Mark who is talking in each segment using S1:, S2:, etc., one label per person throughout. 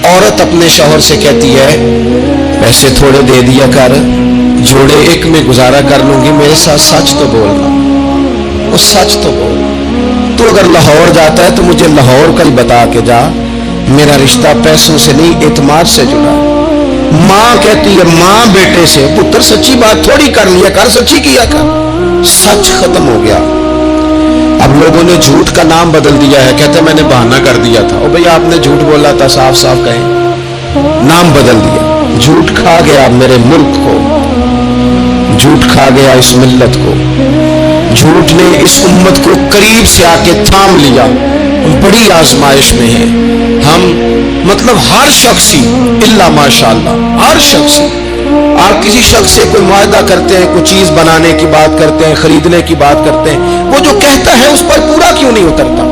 S1: औरत अपने शौहर से कहती है पैसे थोड़े दे दिया कर, जोड़े एक में गुजारा कर लूंगी, मेरे साथ सच तो बोलना, वो सच तो बोल। तो अगर लाहौर जाता है तो मुझे लाहौर का ही बता के जा, मेरा रिश्ता पैसों से नहीं एतमाद से जुड़ा। माँ कहती है माँ बेटे से, पुत्र सच्ची बात थोड़ी कर लिया कर, सच्ची किया कर। सच खत्म हो गया। अब लोगों ने झूठ का नाम बदल दिया है, कहते मैंने बहाना कर दिया था। ओ भाई आपने झूठ बोला था, साफ साफ कहें, नाम बदल दिया। झूठ खा गया मेरे मुल्क को, झूठ खा गया इस मिल्लत को, झूठ ने इस उम्मत को करीब से आके थाम लिया। बड़ी आजमाइश में है हम, मतलब हर शख्स ही इल्ला माशाअल्लाह, हर शख्स ही। आप किसी शख्स से कोई मुआहदा करते हैं, कोई चीज बनाने की बात करते हैं, खरीदने की बात करते हैं, वो जो कहता है उस पर पूरा क्यों नहीं उतरता,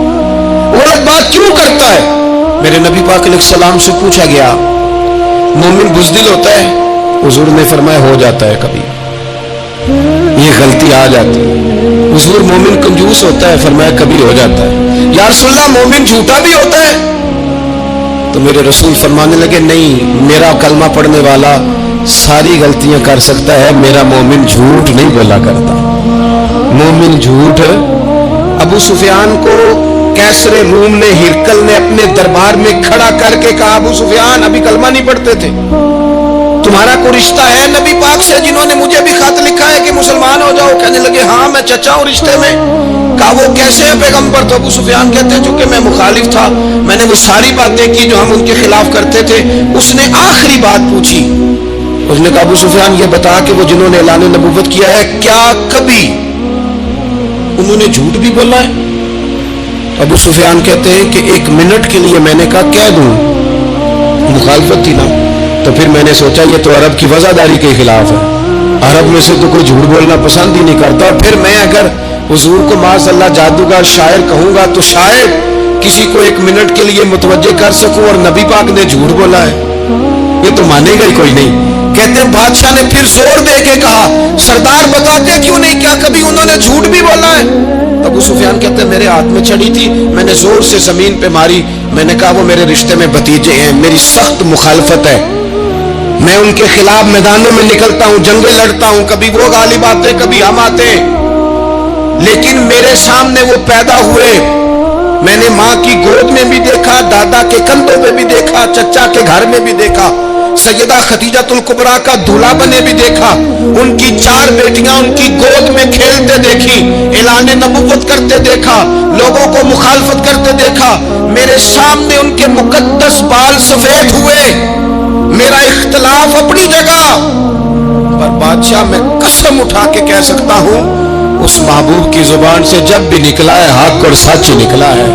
S1: वो अलग बात क्यों करता है। मेरे नबी पाक अलैहिस्सलाम से पूछा गया मोमिन बुज़दिल होता है? हुजूर ने फरमाया हो जाता है, कभी ये गलती आ जाती है। हुजूर मोमिन कंजूस होता है? फरमाया कभी हो जाता है। या रसूलल्लाह मोमिन झूठा भी होता है? तो मेरे रसूल फरमाने लगे नहीं, मेरा कलमा पढ़ने वाला सारी गलतियां कर सकता है, मेरा मोमिन झूठ नहीं बोला करता। मोमिन झूठ। अबू सुफियान को कैसरे रूम ने, हिरकल ने अपने दरबार में खड़ा करके कहा अबू सुफियान अभी कलमा नहीं पढ़ते थे, तुम्हारा कोई रिश्ता है नबी पाक से, जिन्होंने मुझे भी खत लिखा है कि मुसलमान हो जाओ? कहने लगे हाँ मैं चचा हूं रिश्ते में। कहा वो कैसे है पैगंबर? तो अबू सुफियान कहते हैं चूंकि मैं मुखालिफ था, मैंने वो सारी बातें की जो हम उनके खिलाफ करते थे। उसने आखिरी बात पूछी, उसने कहा अबू सुफियान ये बता कि वो जिन्होंने ऐलान नबूवत किया है क्या कभी उन्होंने झूठ भी बोला है? अबू सुफियान कहते हैं कि एक मिनट के लिए मैंने कहा कह दूं, मुखालफत थी ना, तो फिर मैंने सोचा ये तो अरब की वजादारी के खिलाफ है, अरब में से तो कोई झूठ बोलना पसंद ही नहीं करता। फिर मैं अगर हुजूर को माज़अल्लाह जादूगर शायर कहूंगा तो शायद किसी को एक मिनट के लिए मुतवज्जे कर सकूं, और नबी पाक ने झूठ बोला है, ये तो मानेगा ही कोई नहीं। कहते बादशाह ने फिर जोर दे के कहा सरदार बताते क्यों नहीं, क्या कभी उन्होंने झूठ भी बोला है? अबू सुफियान कहते मेरे हाथ में छड़ी थी, मैंने जोर से जमीन पे मारी, मैंने कहा वो मेरे रिश्ते में भतीजे हैं, मेरी सख्त मुखालफत है, मैं उनके खिलाफ मैदानों में निकलता हूं, जंगें लड़ता हूं, कभी वो गालिब आते कभी हम आते, लेकिन मेरे सामने वो पैदा हुए, मैंने माँ की गोद में भी देखा, दादा के कंधों पे भी देखा, चचा के घर में भी देखा, सैयदा खदीजातुल कुबरा का दूल्हा बने भी देखा, उनकी 4 बेटियां उनकी गोद में खेलते देखी, ऐलान नबूवत करते देखा, लोगों को मुखालफत करते देखा, मेरे सामने उनके मुकद्दस बाल सफेद हुए, मेरा इख्तिलाफ अपनी जगह। पर बादशाह मैं कसम उठा के कह सकता हूं उस महबूब की जुबान से जब भी निकला है हक और सच निकला है।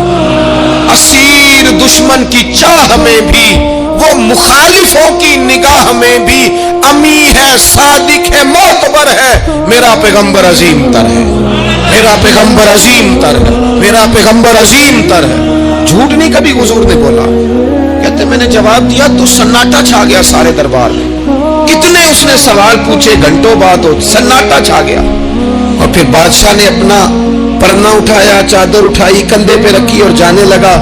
S1: असीर दुश्मन की चाह में भी, वो मुखालिफों की निगाह में भी अमी है, सादिक है, मोतबर है, मेरा पैगंबर अजीम तर है, मेरा पैगंबर अजीम तर है, मेरा पैगंबर अजीम तर है। झूठ नहीं कभी हुजूर ने बोला। कहते मैंने जवाब दिया तो सन्नाटा छा गया सारे दरबार में, कितने उसने सवाल पूछे, घंटों बाद हो सन्नाटा छा गया। और फिर बादशाह ने अपना परना उठाया, चादर उठाई, कंधे पे रखी और जाने लगा।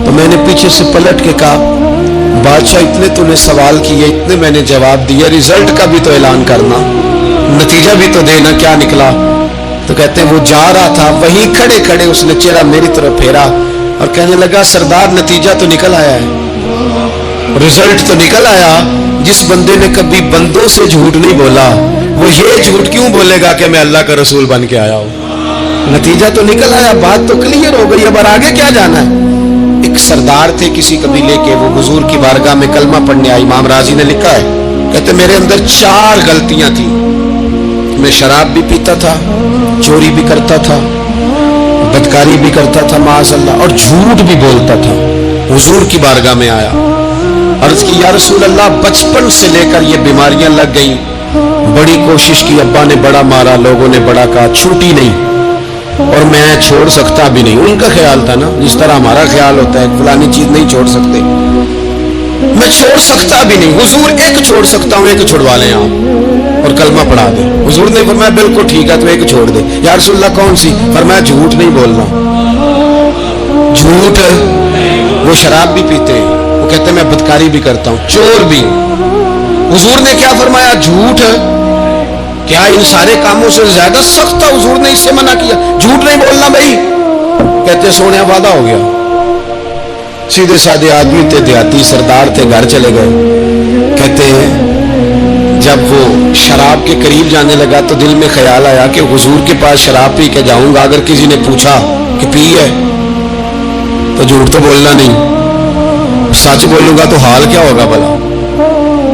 S1: तो मैंने पीछे से पलट के कहा बादशाह इतने तूने सवाल किए, इतने मैंने जवाब दिए, रिजल्ट का भी तो ऐलान करना, नतीजा भी तो देना, क्या निकला? तो कहते हैं वो जा रहा था, वहीं खड़े खड़े उसने चेहरा मेरी तरफ फेरा और कहने लगा सरदार नतीजा तो निकल आया है, रिजल्ट तो निकल आया। जिस बंदे ने कभी बंदों से झूठ नहीं बोला वो ये झूठ क्यों बोलेगा कि मैं अल्लाह का रसूल बन के आया हूं? नतीजा तो निकल आया, बात तो क्लियर हो गई, अब आगे क्या जाना है? एक सरदार थे किसी कबीले के, वो हुजूर की बारगाह में कलमा पढ़ने आए। इमाम राजी ने लिखा है, कहते मेरे अंदर 4 गलतियां थी, मैं शराब भी पीता था, चोरी भी करता था, बदकारी भी करता था माज़अल्लाह, और झूठ भी बोलता था। हुजूर की बारगाह में आया, अर्ज की या रसूल अल्लाह बचपन से लेकर ये बीमारियां लग गई, बड़ी कोशिश की, अब्बा ने बड़ा मारा, लोगों ने बड़ा कहा, छूटी नहीं और मैं छोड़ सकता भी नहीं। उनका ख्याल था ना जिस तरह हमारा ख्याल होता है फलानी चीज नहीं छोड़ सकते, मैं छोड़ सकता भी नहीं। हुजूर एक छोड़ सकता हूं, एक छुड़वा लें आप और कलमा पढ़ा दे। हुजूर ने फरमाया बिल्कुल ठीक है तो एक छोड़ दे। या रसूलल्लाह कौन सी? फरमाया झूठ नहीं बोलना। झूठ, वो शराब भी पीते, वो वो कहते मैं बदकारी भी करता हूं, चोर भी हूं। हुजूर ने क्या फरमाया? झूठ क्या इन सारे कामों से ज्यादा सख्त था? हुजूर ने इससे मना किया, झूठ नहीं बोलना भाई। कहते सोने वादा हो गया। सीधे साधे आदमी थे, देहाती सरदार थे, घर चले गए। कहते हैं जब वो शराब के करीब जाने लगा तो दिल में ख्याल आया कि हुजूर के पास शराब पी के जाऊंगा, अगर किसी ने पूछा कि पी है तो झूठ तो बोलना नहीं, सच बोलूंगा तो हाल क्या होगा भला,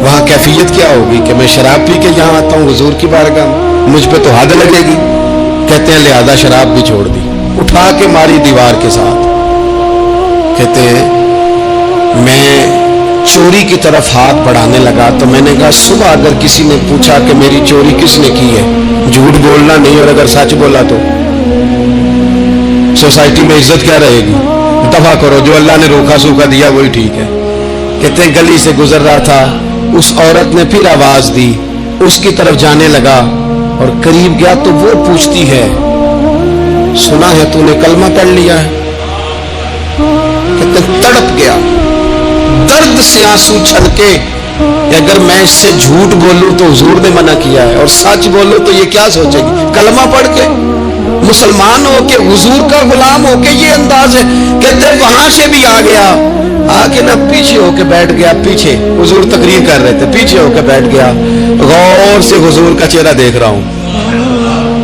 S1: वहां कैफियत क्या होगी कि मैं शराब पी के यहां आता हूं हुजूर की बारगाह में, मुझ पे तो हद लगेगी। कहते हैं लिहाजा शराब भी छोड़ दी, उठा के मारी दीवार के साथ। कहते हैं मैं चोरी की तरफ हाथ बढ़ाने लगा तो मैंने कहा सुबह अगर किसी ने पूछा कि मेरी चोरी किसने की है, झूठ बोलना नहीं, और अगर सच बोला तो सोसाइटी में इज्जत क्या रहेगी? दफा करो, जो अल्लाह ने रोका सूखा दिया वही ठीक है। कहते हैं गली से गुजर रहा था, उस औरत ने फिर आवाज दी, उसकी तरफ जाने लगा और करीब गया तो वो पूछती है सुना है तूने कलमा पढ़ लिया है? कहते तड़प गया, दर्द से आंसू छलके, अगर मैं इससे झूठ बोलूं तो हुजूर ने मना किया है, और सच बोलूं तो ये क्या सोचेगी? कलमा पढ़ के मुसलमान हो के हुजूर का गुलाम हो के ये अंदाज है। कहते वहां से भी आ गया, आके ना पीछे होके बैठ गया, पीछे हुजूर तकरीर कर रहे थे, पीछे होके बैठ गया, गौर से हुजूर का चेहरा देख रहा हूं,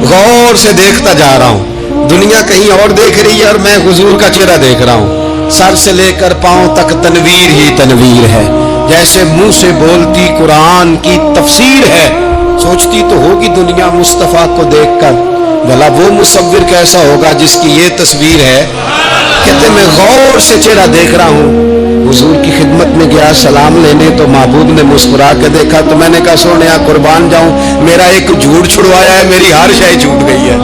S1: गौर से देखता जा रहा हूं। दुनिया कहीं और देख रही है और मैं हुजूर का चेहरा देख रहा हूं। सर से लेकर पांव तक तनवीर ही तनवीर है, जैसे मुंह से बोलती कुरान की तफसीर है। सोचती तो होगी दुनिया मुस्तफा को देखकर, भला वो मुसव्विर कैसा होगा जिसकी ये तस्वीर है। कहते मैं गौर से चेहरा देख रहा हूँ। हुजूर की खिदमत में गया सलाम लेने तो महबूब ने मुस्कुरा के देखा तो मैंने कहा सोनिया कुर्बान जाऊं, मेरा एक झूठ छुड़वाया है, मेरी हर शय छूट गई है,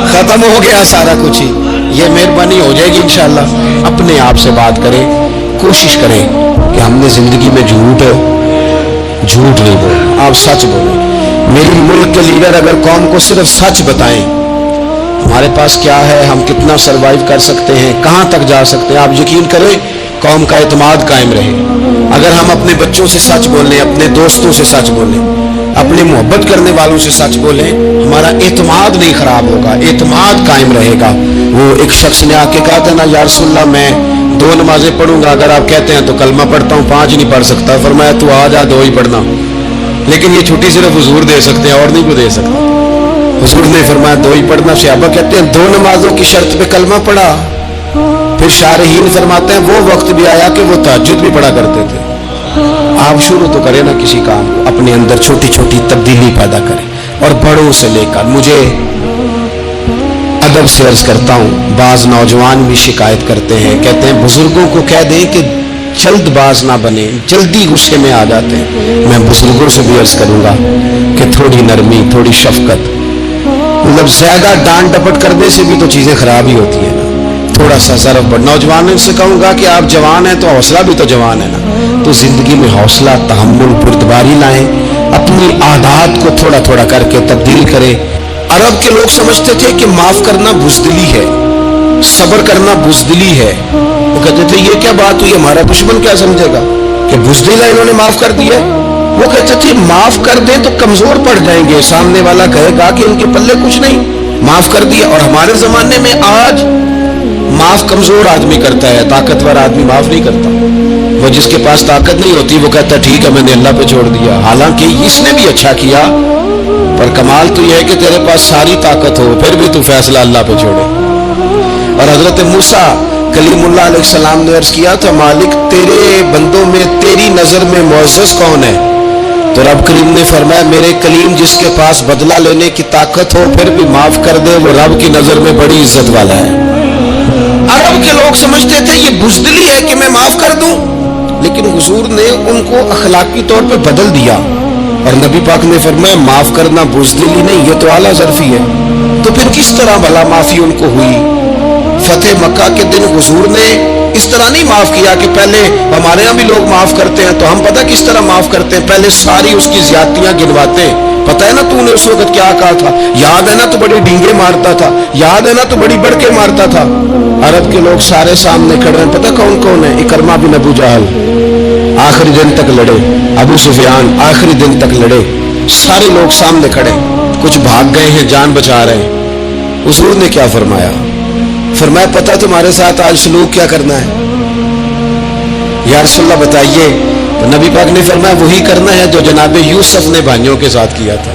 S1: खत्म हो गया सारा कुछ ही। ये मेहरबानी हो जाएगी इंशाअल्लाह। अपने आप से बात करें, कोशिश करें कि हमने जिंदगी में झूठ नहीं बोला, आप सच बोलें। मेरी मुल्क के लीडर अगर कौम को सिर्फ सच बताएं, हमारे पास क्या है, हम कितना सरवाइव कर सकते हैं, कहां तक जा सकते हैं, आप यकीन करें कौम का एतमाद कायम रहे। अगर हम अपने बच्चों से सच बोलें, अपने दोस्तों से सच बोलें, अपने मोहब्बत करने वालों से सच बोलें, हमारा एतमाद नहीं खराब होगा, एतमाद कायम रहेगा। वो एक शख्स ने आके कहा था ना या रसूलल्लाह मैं 2 नमाजें पढ़ूंगा, अगर आप कहते हैं तो कलमा पढ़ता हूँ, 5 नहीं पढ़ सकता। फरमाया तू आ जा 2 ही पढ़ना, लेकिन ये छुट्टी सिर्फ हुजूर दे सकते हैं और नहीं को दे सकते। हुजूर ने फरमाया 2 ही पढ़ना। सहाबा कहते हैं 2 नमाजों की शर्त पे कलमा पढ़ा। फिर शारहीन फरमाते हैं वो वक्त भी आया कि वो तहज्जुद भी पढ़ा करते थे। आप शुरू तो करें ना किसी काम, अपने अंदर छोटी छोटी तब्दीली पैदा करें, और बड़ों से लेकर, मुझे अदब से अर्ज करता हूँ, बाज नौजवान भी शिकायत करते हैं, कहते हैं बुजुर्गों को कह दें कि जल्दबाज ना बने, जल्दी गुस्से में आ जाते हैं। मैं बुजुर्गों से भी अर्ज करूंगा कि थोड़ी नरमी, थोड़ी शफकत, मतलब ज्यादा डांट डपट करने से भी तो चीजें खराब ही होती है ना, थोड़ा सा ज़रफ बढ़। नौजवानों से कहूंगा कि आप जवान हैं तो हौसला भी तो जवान है ना, तो जिंदगी में हौसला, तहम्मुल, पुरतबारी लाएं, अपनी आदत को थोड़ा थोड़ा करके तब्दील करें। अरब के लोग समझते थे कि माफ करना बुज़दिली है, सब्र करना बुज़दिली है। वो कहते थे ये क्या बात हुई, हमारा दुश्मन क्या समझेगा कि बुज़दिल है, इन्होंने माफ कर दिया। वो कहते थे माफ कर दें तो कमजोर पड़ जाएंगे, सामने वाला कहेगा कि इनके पल्ले कुछ नहीं, माफ कर दिया। और हमारे जमाने में आज माफ कमजोर आदमी करता है, ताकतवर आदमी माफ नहीं करता। वो जिसके पास ताकत नहीं होती वो कहता ठीक है मैंने अल्लाह पे छोड़ दिया, हालांकि इसने भी अच्छा किया, पर कमाल तो यह है कि तेरे पास सारी ताकत हो फिर भी तू फैसला अल्लाह पे छोड़े। और हजरत मूसा कलीमुल्लाह अलैहिस्सलाम ने अर्ज किया था मालिक तेरे बंदों में तेरी नजर में मुअज़्ज़ज़ कौन है, तो रब करीम ने फरमाया मेरे कलीम जिसके पास बदला लेने की ताकत हो फिर भी माफ कर दे, वो रब की नजर में बड़ी इज्जत वाला है। अरब के लोग समझते थे ये बुज़दिली है कि मैं माफ कर दूं, लेकिन हुजूर ने उनको अखलाकी तौर पे बदल दिया और नबी पाक ने फरमाया माफ करना बुज़दिली नहीं, ये तो आला ज़र्फी है। तो फिर किस तरह भला माफी उनको हुई? फतेह मक्का के दिन हुजूर ने اس طرح نہیں معاف کیا کہ پہلے ہمارے یہاں بھی لوگ معاف کرتے ہیں تو ہم پتہ کس طرح معاف کرتے ہیں، پہلے ساری اس کی زیادتیاں گنواتے ہیں. پتہ ہے نا تو نے اس وقت کیا کہا تھا، یاد ہے نا تو بڑے ڈینگے مارتا تھا، یاد ہے نا تو بڑی بڑکے مارتا تھا. عرب کے لوگ سارے سامنے کھڑے ہیں، پتہ کون کون ہے؟ اکرمہ بن ابو جہل آخری دن تک لڑے، ابو سفیان آخری دن تک لڑے، سارے لوگ سامنے کھڑے، کچھ بھاگ گئے ہیں جان بچا رہے ہیں. حضور نے کیا فرمایا؟ فرمایا پتہ تمہارے ساتھ آج سلوک کیا کرنا ہے؟ یا رسول اللہ بتائیے. تو نبی پاک نے فرمایا وہی کرنا ہے جو جناب یوسف نے بھائیوں کے ساتھ کیا تھا.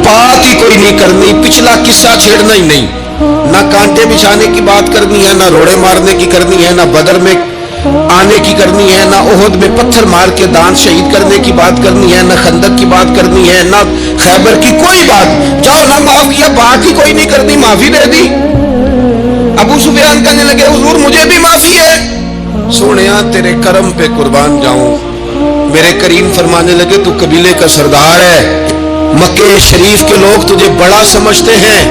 S1: بات ہی کوئی نہیں کرنی، پچھلا قصہ چھیڑنا ہی نہیں، نہ کانٹے بچھانے کی بات کرنی ہے، نہ روڑے مارنے کی کرنی ہے، نہ بدر میں آنے کی کرنی ہے، نہ احد میں پتھر مار کے دانت شہید کرنے کی بات کرنی ہے، نہ خندق کی بات کرنی ہے، نہ خیبر کی کوئی بات. جاؤ نہ معاف کیا، بات ہی کوئی نہیں کرنی، معافی دے دی. ابو سفیان کہنے لگے حضور مجھے بھی معافی ہے. سونیا تیرے کرم پہ قربان جاؤں. میرے کریم فرمانے لگے تو قبیلے کا سردار ہے، مکے شریف کے لوگ تجھے بڑا سمجھتے ہیں،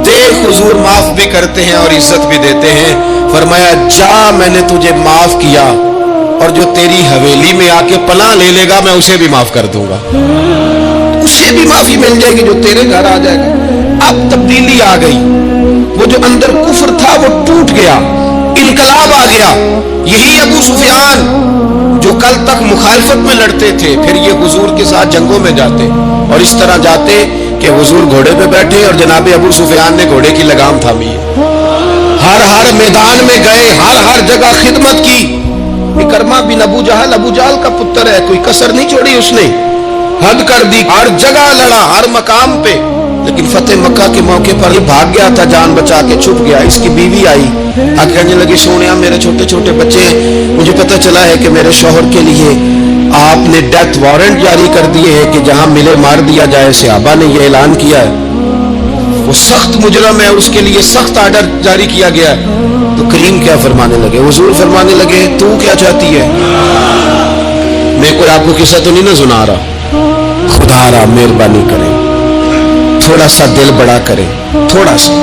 S1: دیکھ حضور معاف بھی کرتے ہیں اور عزت بھی دیتے ہیں. فرمایا جا میں نے تجھے معاف کیا، اور جو تیری حویلی میں آ کے پناہ لے لے گا میں اسے بھی معاف کر دوں گا، اسے بھی معافی مل جائے گی جو تیرے گھر آ جائے گا. اب تبدیلی آ گئی، وہ جو اندر کفر تھا وہ ٹوٹ گیا، انقلاب آ گیا. یہی ابو سفیان جو کل تک مخالفت میں لڑتے تھے، پھر یہ حضور کے ساتھ جنگوں میں جاتے، اور اس طرح جاتے کہ حضور گھوڑے پہ بیٹھے اور جناب ابو سفیان نے گھوڑے کی لگام تھامی ہے. ہر میدان میں گئے، ہر جگہ خدمت کی. اکرمہ بن ابو جہل کا پتر ہے، کوئی کسر نہیں چھوڑی اس نے، حد کر دی، ہر جگہ لڑا، ہر مقام پہ. لیکن فتح مکہ کے موقع پر یہ بھاگ گیا تھا، جان بچا کے چھپ گیا. اس کی بیوی آئی، کہنے لگی سونیا میرے چھوٹے چھوٹے بچے ہیں، مجھے پتہ چلا ہے کہ میرے شوہر کے لیے آپ نے ڈیتھ وارنٹ جاری کر دیے ہیں کہ جہاں ملے مار دیا جائے. صحابہ نے یہ اعلان کیا ہے، وہ سخت مجرم ہے، اس کے لیے سخت آرڈر جاری کیا گیا ہے. تو کریم کیا فرمانے لگے؟ حضور فرمانے لگے تو کیا چاہتی ہے؟ میں کوئی آپ کو قصہ تو نہیں نہ سنا رہا، خدا را مہربانی کرے، تھوڑا سا دل بڑا کرے، تھوڑا سا.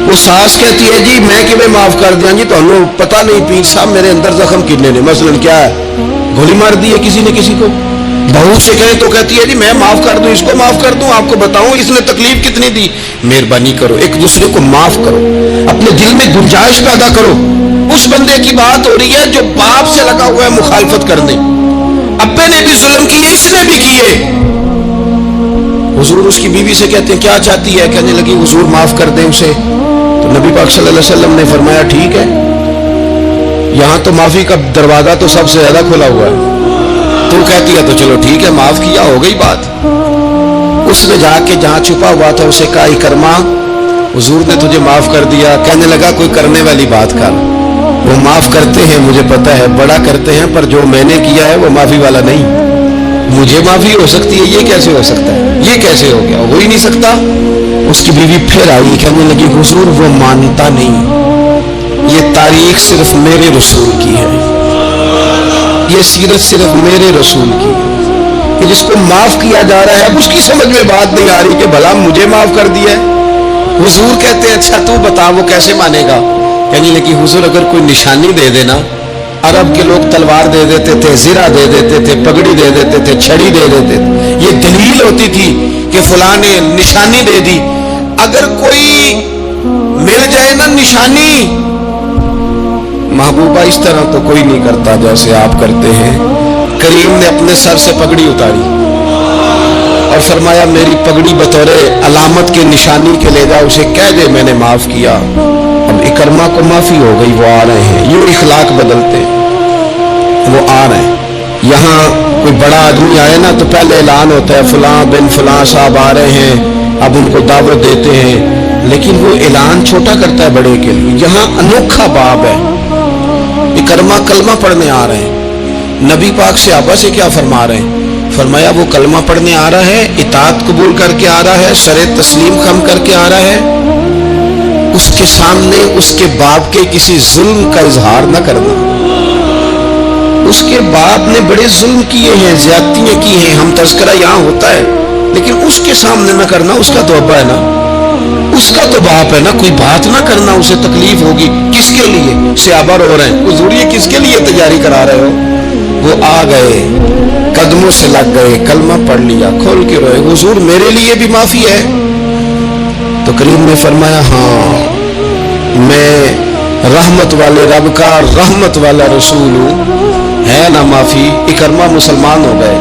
S1: وہ ساس کہتی ہے جی میں کہ معاف کر دیا جی، تو پتہ نہیں پیر صاحب میرے اندر زخم کتنے نے، مثلا کیا ہے، گولی مار دی ہے کسی نے کسی کو. بہو سے کہیں تو کہتی ہے جی میں معاف کر دوں، اس کو معاف کر دوں، آپ کو بتاؤں اس نے تکلیف کتنی دی. مہربانی کرو ایک دوسرے کو معاف کرو، اپنے دل میں گنجائش پیدا کرو. اس بندے کی بات ہو رہی ہے جو باپ سے لگا ہوا ہے مخالفت کرنے، ابے نے بھی ظلم کیے، اس نے بھی کیے. حضور اس کی بیوی سے کہتے ہیں کیا چاہتی ہے؟ کہنے لگی حضور معاف کر دیں اسے. تو نبی پاک صلی اللہ علیہ وسلم نے فرمایا ٹھیک ہے، یہاں تو معافی کا دروازہ تو سب سے زیادہ کھلا ہوا ہے. تو کہتی ہے تو چلو ٹھیک ہے معاف کیا، ہو گئی بات. اس نے جا کے جہاں چھپا ہوا تھا اسے کہا اکرمہ حضور نے تجھے معاف کر دیا. کہنے لگا کوئی کرنے والی بات کر، وہ معاف کرتے ہیں مجھے پتا ہے، بڑا کرتے ہیں، پر جو میں نے کیا ہے وہ معافی والا نہیں. مجھے معافی ہو سکتی ہے، یہ کیسے ہو سکتا ہے، یہ کیسے ہو گیا، ہو ہی نہیں سکتا. اس کی بیوی پھر آئی، کہنے لگی حضور وہ مانتا نہیں، یہ تاریخ صرف میرے رسول کی ہے، یہ سیرت صرف میرے رسول کی ہے، کہ جس کو معاف کیا جا رہا ہے اب اس کی سمجھ میں بات نہیں آ رہی کہ بھلا مجھے معاف کر دیا ہے. حضور کہتے ہیں اچھا تو بتا وہ کیسے مانے گا. کہنے لگی حضور اگر کوئی نشانی دے دینا، عرب کے لوگ تلوار دے دیتے تھے، زرہ دے دیتے تھے، پگڑی دے دیتے تھے، چھڑی دے دیتے تھے، یہ دلیل ہوتی تھی کہ فلاں نے نشانی دے دی. اگر کوئی مل جائے نا نشانی، محبوبہ اس طرح تو کوئی نہیں کرتا جیسے آپ کرتے ہیں. کریم نے اپنے سر سے پگڑی اتاری اور فرمایا میری پگڑی بطور علامت کے نشانی کے لے جا، اسے کہہ دے میں نے معاف کیا. اب اکرمہ کو معافی ہو گئی، وہ آ رہے ہیں. یوں اخلاق بدلتے وہ آ رہے ہیں. یہاں کوئی بڑا آدمی آئے نا تو پہلے اعلان ہوتا ہے فلاں بن فلاں صاحب آ رہے ہیں، اب ان کو دعوت دیتے ہیں، لیکن وہ اعلان چھوٹا کرتا ہے بڑے کے لیے. یہاں انوکھا باب ہے. اکرمہ کلمہ پڑھنے آ رہے ہیں، نبی پاک صحابہ سے کیا فرما رہے ہیں؟ فرمایا وہ کلمہ پڑھنے آ رہا ہے، اطاعت قبول کر کے آ رہا ہے، سر تسلیم خم کر کے آ رہا ہے، اس کے سامنے اس کے باپ کے کسی ظلم کا اظہار نہ کرنا. اس کے باپ نے بڑے ظلم کیے ہیں، زیادتیاں کی ہیں، ہم تذکرہ یہاں ہوتا ہے، لیکن اس کے سامنے نہ کرنا، اس کا توبہ ہے نا. اس کا تو باپ ہے نا, کوئی بات نہ کرنا, اسے تکلیف ہوگی. کس کے لیے؟ صحابہ رو رہے ہیں, حضور یہ کس کے لیے تیاری کرا رہے ہو؟ وہ آ گئے, قدموں سے لگ گئے, کلمہ پڑھ لیا, کھول کے روئے, حضور میرے لیے بھی معافی ہے؟ تو کریم نے فرمایا ہاں, میں رحمت والے رب کا رحمت والا رسول ہوں, ہے نا معافی. اکرمہ مسلمان ہو گئے.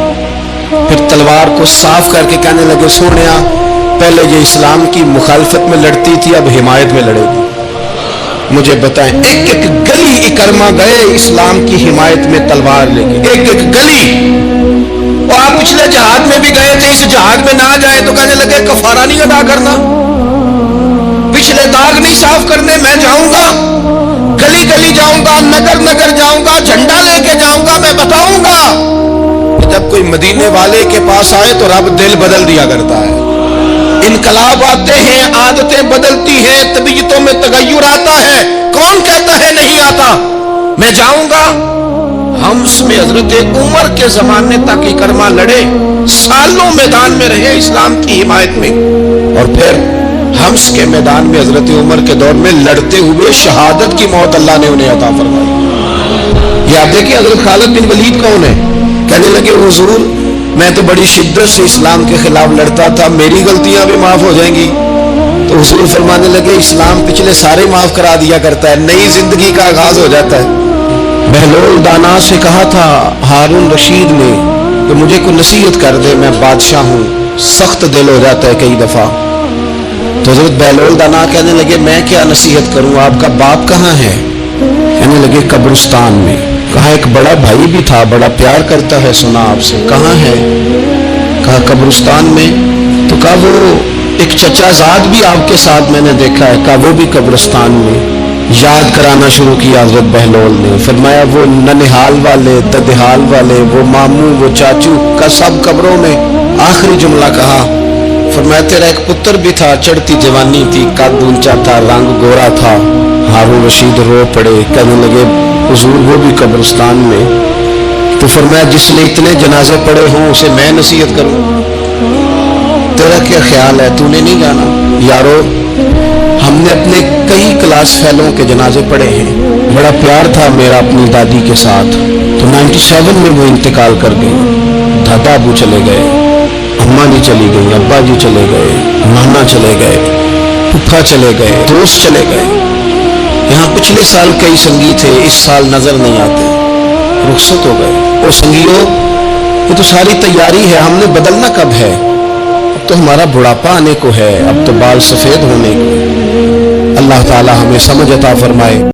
S1: پھر تلوار کو صاف کر کے کہنے لگے سونیا, پہلے یہ اسلام کی مخالفت میں لڑتی تھی, اب حمایت میں لڑے گی. مجھے بتائیں, ایک ایک گلی اکرمہ گئے اسلام کی حمایت میں تلوار لے کے, ایک ایک گلی. اور آپ پچھلے جہاد میں بھی گئے تھے, اس جہاد میں نہ جائے تو کہنے لگے کفارہ نہیں ادا کرنا, پچھلے داغ نہیں صاف کرنے, میں جاؤں گا, گلی گلی جاؤں گا, نگر نگر جاؤں گا, جھنڈا لے کے جاؤں گا, میں بتاؤں گا. جب کوئی مدینے والے کے پاس آئے تو رب دل بدل دیا کرتا ہے. انقلاب آتے ہیں, عادتیں بدلتی ہیں, طبیعتوں میں تغیر آتا ہے. کون کہتا ہے نہیں آتا؟ میں جاؤں گا. حمص میں حضرت عمر کے زمانے تک اکرمہ لڑے, سالوں میدان میں رہے اسلام کی حمایت میں, اور پھر حمص کے میدان میں حضرت عمر کے دور میں لڑتے ہوئے شہادت کی موت اللہ نے انہیں عطا فرمائی. یہ آپ دیکھیں حضرت خالد بن ولید کون ہے؟ کہنے لگے حضور میں تو بڑی شدت سے اسلام کے خلاف لڑتا تھا, میری غلطیاں بھی معاف ہو جائیں گی. تو حضور فرمانے لگے اسلام پچھلے سارے معاف کرا دیا کرتا ہے, نئی زندگی کا آغاز ہو جاتا ہے. بہلول دانا سے کہا تھا ہارون رشید نے کہ مجھے کوئی نصیحت کر دے, میں بادشاہ ہوں, سخت دل ہو جاتا ہے کئی دفعہ. تو حضرت بہلول دانا کہنے لگے میں کیا نصیحت کروں, آپ کا باپ کہاں ہے؟ کہنے لگے قبرستان میں. کہا ایک بڑا بھائی بھی تھا, بڑا پیار کرتا ہے, سنا آپ سے, کہاں ہے؟ کہا قبرستان میں. تو کہا وہ ایک چچا زاد بھی آپ کے ساتھ میں نے دیکھا ہے. کہا وہ بھی قبرستان میں. یاد کرانا شروع کیا حضرت بہلول نے, فرمایا وہ ننہال والے, ددہال والے, وہ ماموں, وہ چاچو کا سب قبروں میں. آخری جملہ کہا, فرمایا تیرا ایک پتر بھی تھا, چڑھتی جوانی تھی, قد اونچا تھا, رنگ گورا تھا. ہارون رشید رو پڑے, کہنے لگے حضور وہ بھی قبرستان میں. تو فرمایا جس نے اتنے جنازے پڑے ہوں اسے میں نصیحت کروں, تیرا کیا خیال ہے, تو نے نہیں جانا؟ یارو ہم نے اپنے کئی کلاس فیلوں کے جنازے پڑھے ہیں, بڑا پیار تھا میرا اپنی دادی کے ساتھ. تو 97 میں وہ انتقال کر گئی, دادا ابو چلے گئے, اماں جی چلی گئی, ابا جی چلے گئے, نانا چلے گئے, پھپھا چلے گئے, دوست چلے گئے. یہاں پچھلے سال کئی سنگی تھے, اس سال نظر نہیں آتے, رخصت ہو گئے. اور سنگیوں یہ تو ساری تیاری ہے, ہم نے بدلنا کب ہے؟ اب تو ہمارا بڑھاپا آنے کو ہے, اب تو بال سفید ہونے کو. اللہ تعالی ہمیں سمجھ عطا فرمائے.